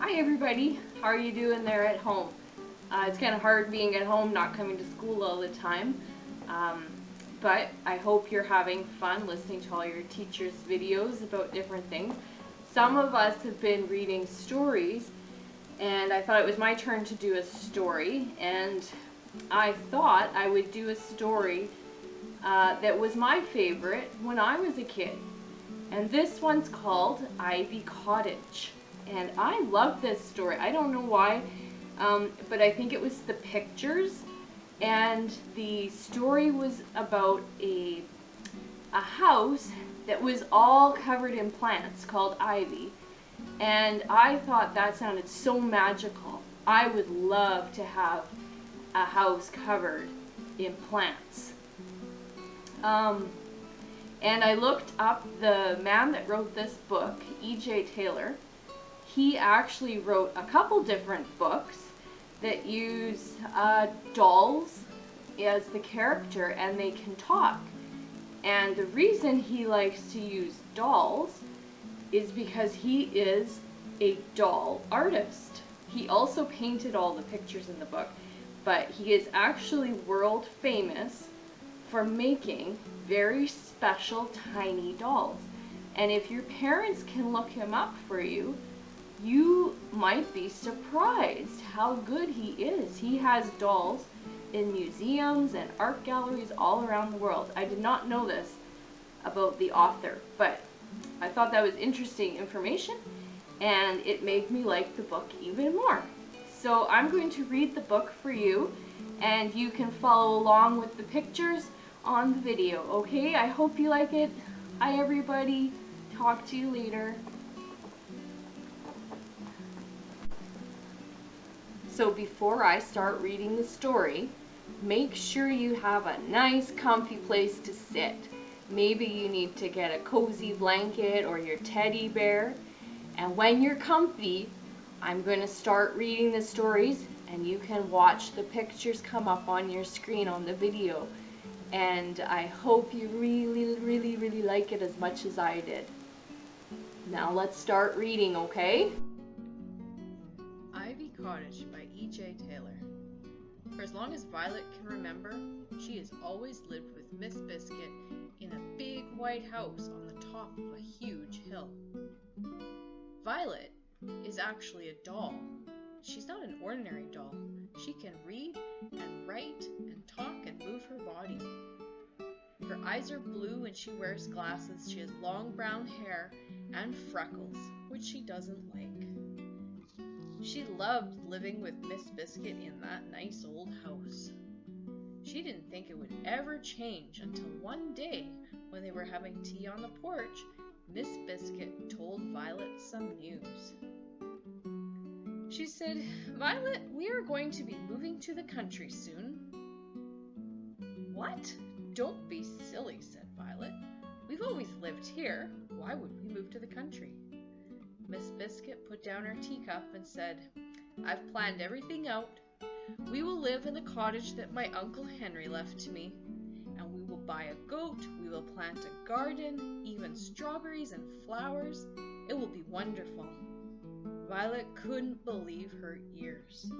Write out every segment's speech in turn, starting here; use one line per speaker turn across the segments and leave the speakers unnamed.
Hi everybody, how are you doing there at home? It's kind of hard being at home, not coming to school all the time, but I hope you're having fun listening to all your teachers' videos about different things. Some of us have been reading stories, and I thought it was my turn to do a story, and I thought I would do a story that was my favorite when I was a kid. And this one's called Ivy Cottage. And I love this story. I don't know why, but I think it was the pictures. And the story was about a house that was all covered in plants called ivy. And I thought that sounded so magical. I would love to have a house covered in plants. And I looked up the man that wrote this book, E.J. Taylor. He actually wrote a couple different books that use dolls as the character, and they can talk. And the reason he likes to use dolls is because he is a doll artist. He also painted all the pictures in the book, but he is actually world famous for making very special tiny dolls. And if your parents can look him up for you, you might be surprised how good he is. He has dolls in museums and art galleries all around the world. I did not know this about the author, but I thought that was interesting information, and it made me like the book even more. So I'm going to read the book for you, and you can follow along with the pictures on the video, okay? I hope you like it. Hi everybody. Talk to you later. So before I start reading the story, make sure you have a nice comfy place to sit. Maybe you need to get a cozy blanket or your teddy bear. And when you're comfy, I'm going to start reading the stories, and you can watch the pictures come up on your screen on the video. And I hope you really like it as much as I did. Now let's start reading, okay?
Ivy Cottage by E.J. Taylor. For as long as Violet can remember, she has always lived with Miss Biscuit in a big white house on the top of a huge hill. Violet is actually a doll. She's not an ordinary doll. She can read and write and talk and move her body. Her eyes are blue and she wears glasses. She has long brown hair and freckles, which she doesn't like. She loved living with Miss Biscuit in that nice old house. She didn't think it would ever change until one day, when they were having tea on the porch, Miss Biscuit told Violet some news. She said, "Violet, we are going to be moving to the country soon." "What? Don't be silly," said Violet. "We've always lived here. Why would we move to the country?" Miss Biscuit put down her teacup and said, "I've planned everything out. We will live in the cottage that my Uncle Henry left to me, and we will buy a goat, we will plant a garden, even strawberries and flowers. It will be wonderful." Violet couldn't believe her ears.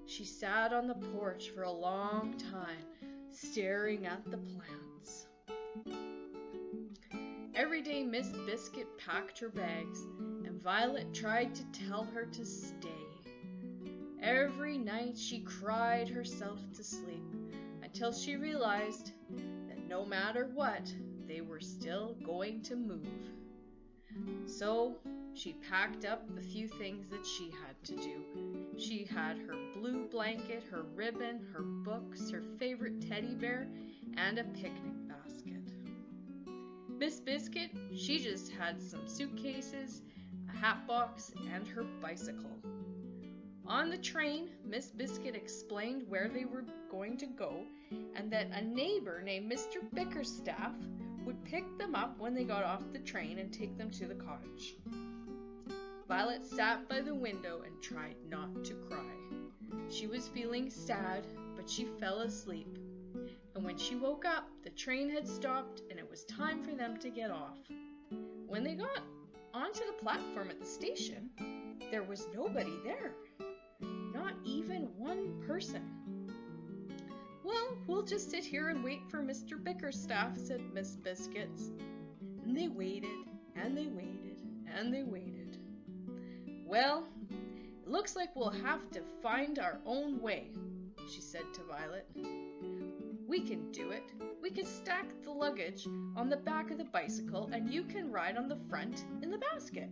She sat on the porch for a long time, staring at the plants. Every day Miss Biscuit packed her bags, and Violet tried to tell her to stay. Every night she cried herself to sleep, until she realized that no matter what, they were still going to move. So she packed up the few things that she had to do. She had her blue blanket, her ribbon, her books, her favorite teddy bear, and a picnic basket. Miss Biscuit, she just had some suitcases, a hat box, and her bicycle. On the train, Miss Biscuit explained where they were going to go, and that a neighbor named Mr. Bickerstaff would pick them up when they got off the train and take them to the cottage. Violet sat by the window and tried not to cry. She was feeling sad, but she fell asleep. And when she woke up, the train had stopped and it was time for them to get off. When they got onto the platform at the station, there was was nobody there. Not even one person. Well, we'll just sit here and wait for Mr. Bickerstaff, said Miss Biscuits. And they waited, and they waited, and they waited. Well, it looks like we'll have to find our own way, she said to Violet. We can do it. We can stack the luggage on the back of the bicycle, and you can ride on the front in the basket.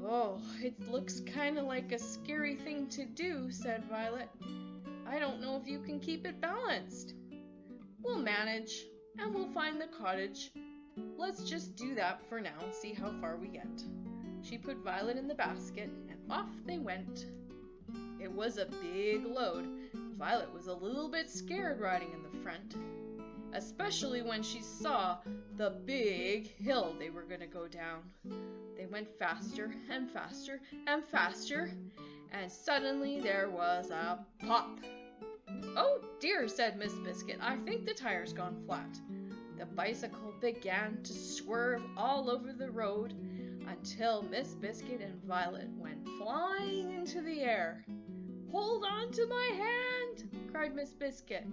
Oh, it looks kind of like a scary thing to do, said Violet. I don't know if you can keep it balanced. We'll manage, and we'll find the cottage. Let's just do that for now and see how far we get. She put Violet in the basket, and off they went. It was a big load. Violet was a little bit scared riding in the front, especially when she saw the big hill they were going to go down. They went faster and faster and faster, and suddenly there was a pop. Oh dear, said Miss Biscuit, I think the tire's gone flat. The bicycle began to swerve all over the road until Miss Biscuit and Violet went flying into the air. Hold on to my hand, cried Miss Biscuit.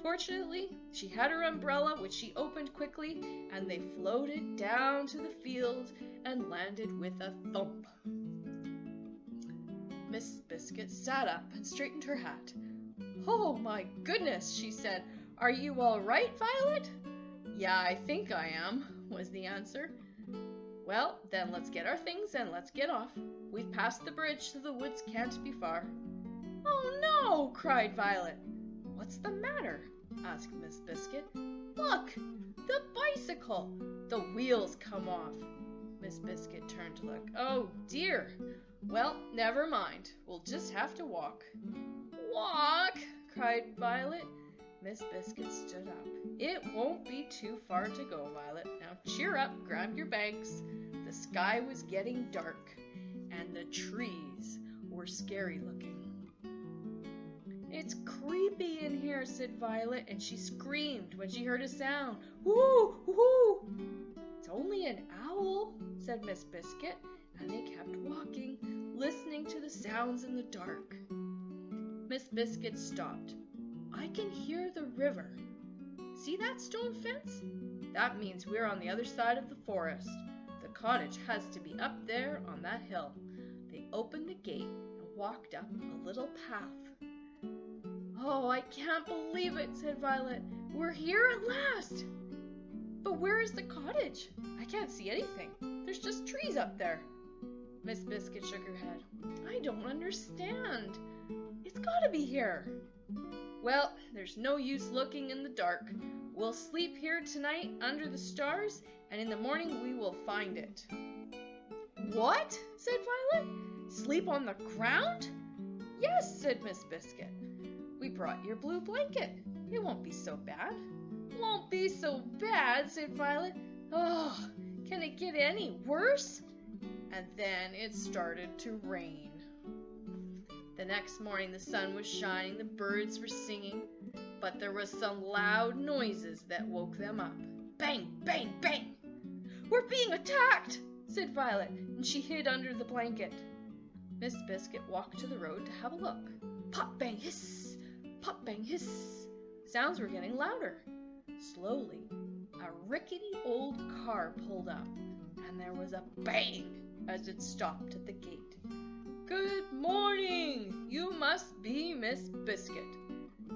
Fortunately, she had her umbrella, which she opened quickly, and they floated down to the field and landed with a thump. Miss Biscuit sat up and straightened her hat. Oh my goodness, she said. Are you all right, Violet? Yeah, I think I am, was the answer. Well, then let's get our things and let's get off. We've passed the bridge, so the woods can't be far. Oh no, cried Violet. What's the matter? Asked Miss Biscuit. Look, the bicycle. The wheels come off. Miss Biscuit turned to look. Oh dear. Well, never mind. We'll just have to walk. Walk, cried Violet. Miss Biscuit stood up. It won't be too far to go, Violet. Now cheer up, grab your bags. The sky was getting dark, and the trees were scary looking. It's creepy in here, said Violet, and she screamed when she heard a sound. Whoo, whoo! It's only an owl, said Miss Biscuit, and they kept walking, listening to the sounds in the dark. Miss Biscuit stopped. I can hear the river. See that stone fence? That means we're on the other side of the forest. The cottage has to be up there on that hill. They opened the gate and walked up a little path. Oh, I can't believe it, said Violet. We're here at last. But where is the cottage? I can't see anything. There's just trees up there. Miss Biscuit shook her head. I don't understand. It's gotta be here. Well, there's no use looking in the dark. We'll sleep here tonight under the stars, and in the morning we will find it. What? Said Violet. Sleep on the ground? Yes, said Miss Biscuit. We brought your blue blanket. It won't be so bad. Won't be so bad, said Violet. Oh, can it get any worse? And then it started to rain. The next morning the sun was shining, the birds were singing, but there was some loud noises that woke them up. Bang, bang, bang! We're being attacked, said Violet, and she hid under the blanket. Miss Biscuit walked to the road to have a look. Pop, bang, hiss! Pop, bang, hiss! Sounds were getting louder. Slowly, a rickety old car pulled up, and there was a bang as it stopped at the gate. Good morning! You must be Miss Biscuit.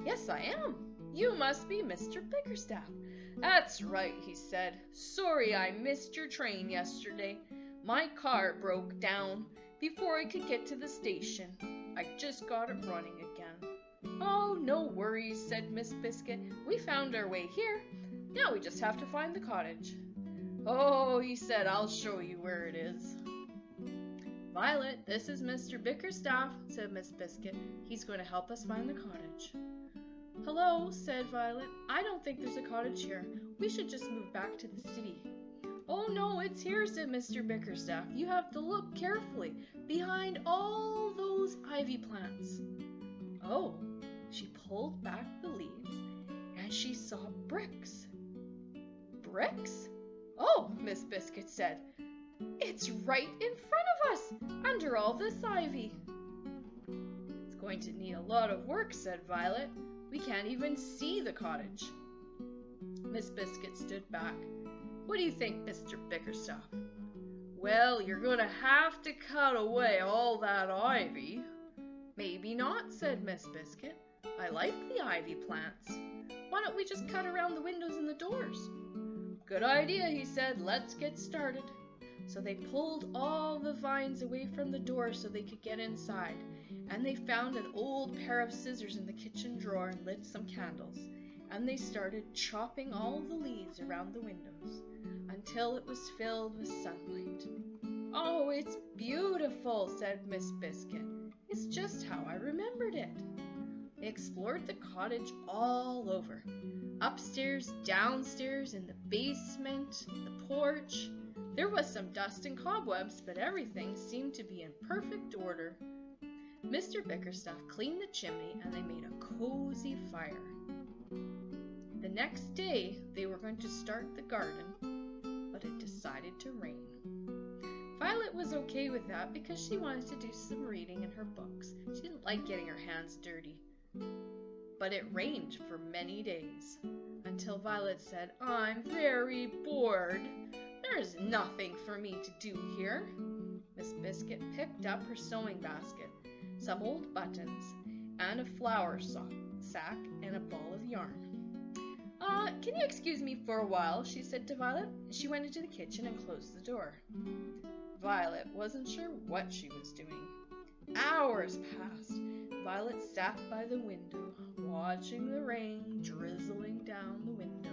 Yes, I am. You must be Mr. Bickerstaff. That's right, he said. Sorry I missed your train yesterday. My car broke down before I could get to the station. I just got it running again. Oh, no worries, said Miss Biscuit. We found our way here. Now we just have to find the cottage. Oh, he said, I'll show you where it is. Violet, this is Mr. Bickerstaff, said Miss Biscuit. He's going to help us find the cottage. Hello, said Violet. I don't think there's a cottage here. We should just move back to the city. Oh, no, it's here, said Mr. Bickerstaff. You have to look carefully behind all those ivy plants. Oh, she pulled back the leaves and she saw bricks. Bricks? Oh, Miss Biscuit said. It's right in front of us, under all this ivy. It's going to need a lot of work, said Violet. We can't even see the cottage. Miss Biscuit stood back. What do you think, Mr. Bickerstaff? Well, you're going to have to cut away all that ivy. Maybe not, said Miss Biscuit. I like the ivy plants. Why don't we just cut around the windows and the doors? Good idea, he said. Let's get started. So they pulled all the vines away from the door so they could get inside, and they found an old pair of scissors in the kitchen drawer and lit some candles, and they started chopping all the leaves around the windows until it was filled with sunlight. Oh, it's beautiful, said Miss Biscuit. It's just how I remembered it. They explored the cottage all over, upstairs, downstairs, in the basement, the porch. There was some dust and cobwebs, but everything seemed to be in perfect order. Mr. Bickerstaff cleaned the chimney and they made a cozy fire. The next day they were going to start the garden, but it decided to rain. Violet was okay with that because she wanted to do some reading in her books. She didn't like getting her hands dirty. But it rained for many days, until Violet said, I'm very bored. There's nothing for me to do here. Miss Biscuit picked up her sewing basket, some old buttons, and a flour sack and a ball of yarn. Can you excuse me for a while, she said to Violet. She went into the kitchen and closed the door. Violet wasn't sure what she was doing. Hours passed. Violet sat by the window, watching the rain drizzling down the window.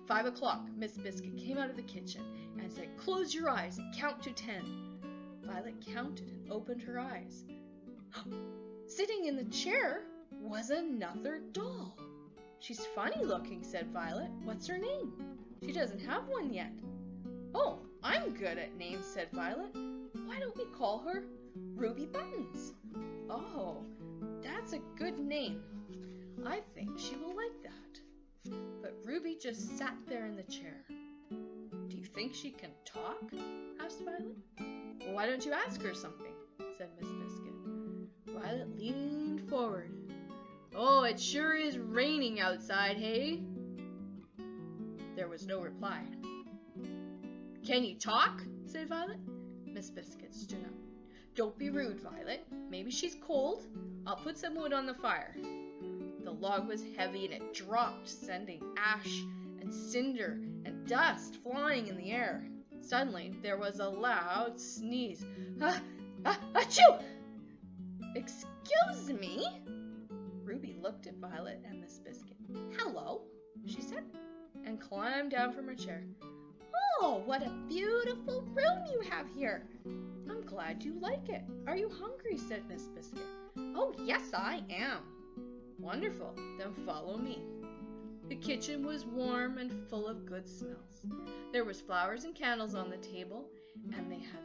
5 o'clock, Miss Biscuit came out of the kitchen and said, Close your eyes and count to 10. Violet counted and opened her eyes. Sitting in the chair was another doll. She's funny looking, said Violet. What's her name? She doesn't have one yet. Oh, I'm good at names, said Violet. Why don't we call her Ruby Buttons? Oh, that's a good name. I think she will like that. But Ruby just sat there in the chair. Do you think she can talk? Asked Violet. Well, why don't you ask her something? Said Miss Biscuit. Violet leaned forward. Oh, it sure is raining outside, hey? There was no reply. Can you talk? Said Violet. Miss Biscuit stood up. Don't be rude, Violet. Maybe she's cold. I'll put some wood on the fire. The log was heavy and it dropped, sending ash and cinder and dust flying in the air. Suddenly, there was a loud sneeze. Achoo! Excuse me? Ruby looked at Violet and Miss Biscuit. Hello, she said, and climbed down from her chair. Oh, what a beautiful room you have here. I'm glad you like it. Are you hungry? Said Miss Biscuit. Oh, yes, I am. Wonderful. Then follow me. The kitchen was warm and full of good smells. There was flowers and candles on the table, and they had